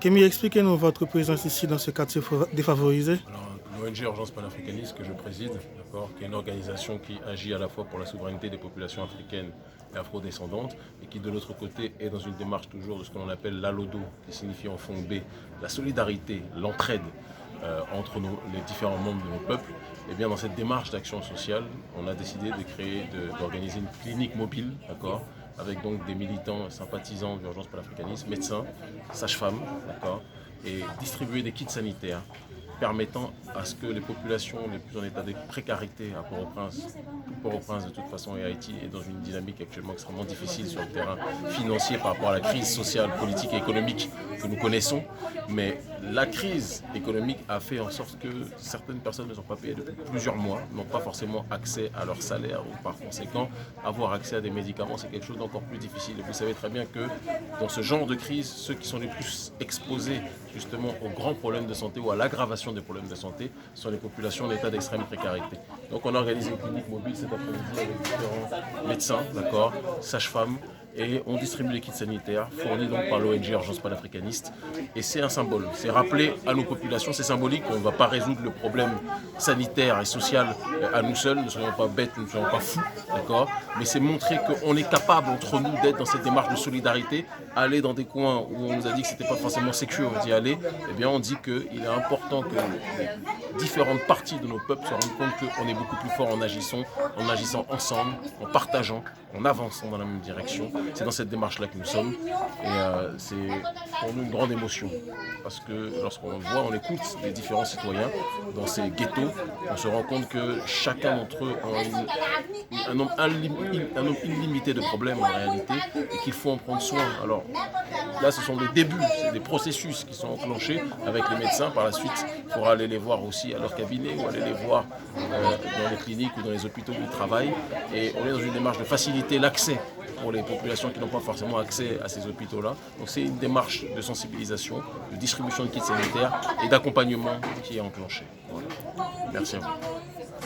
Kémy, expliquez-nous votre présence ici dans ce quartier défavorisé. Alors, l'ONG Urgence panafricaniste que je préside, qui est une organisation qui agit à la fois pour la souveraineté des populations africaines et afrodescendantes, et qui de l'autre côté est dans une démarche toujours de ce que l'on appelle l'ALODO, qui signifie en fond B, la solidarité, l'entraide entre les différents membres de nos peuples. Et bien dans cette démarche d'action sociale, on a décidé d'organiser une clinique mobile, avec donc des militants sympathisants d'Urgence panafricaniste, médecins, sages-femmes, et distribuer des kits sanitaires permettant à ce que les populations les plus en état de précarité à Port-au-Prince de toute façon et Haïti est dans une dynamique actuellement extrêmement difficile sur le terrain financier par rapport à la crise sociale, politique et économique que nous connaissons. Mais la crise économique a fait en sorte que certaines personnes ne sont pas payées depuis plusieurs mois, n'ont pas forcément accès à leur salaire ou par conséquent avoir accès à des médicaments c'est quelque chose d'encore plus difficile. Et vous savez très bien que dans ce genre de crise, ceux qui sont les plus exposés justement aux grands problèmes de santé ou à l'aggravation des problèmes de santé sont les populations en état d'extrême précarité. Donc on a organisé une clinique mobile cet après-midi avec différents médecins, sages-femmes, et on distribue les kits sanitaires fournis donc par l'ONG Urgence panafricaniste. Et c'est un symbole, c'est rappeler à nos populations, c'est symbolique, on ne va pas résoudre le problème sanitaire et social à nous seuls, ne soyons pas bêtes, ne soyons pas fous, mais c'est montrer qu'on est capable entre nous d'être dans cette démarche de solidarité, aller dans des coins où on nous a dit que c'était pas forcément sécure d'y aller, eh bien on dit qu'il est important que les différentes parties de nos peuples se rendent compte qu'on est beaucoup plus fort en agissant ensemble, en partageant, en avançant dans la même direction. C'est dans cette démarche-là que nous sommes et c'est pour nous une grande émotion parce que lorsqu'on voit, on écoute les différents citoyens dans ces ghettos, on se rend compte que chacun d'entre eux a un nombre illimité de problèmes en réalité et qu'il faut en prendre soin. Alors là, ce sont des débuts, c'est des processus qui sont enclenchés avec les médecins. Par la suite, il faudra aller les voir aussi à leur cabinet ou aller les voir dans les cliniques ou dans les hôpitaux où ils travaillent. Et on est dans une démarche de faciliter l'accès pour les populations qui n'ont pas forcément accès à ces hôpitaux-là. Donc c'est une démarche de sensibilisation, de distribution de kits sanitaires et d'accompagnement qui est enclenchée. Voilà. Merci à vous.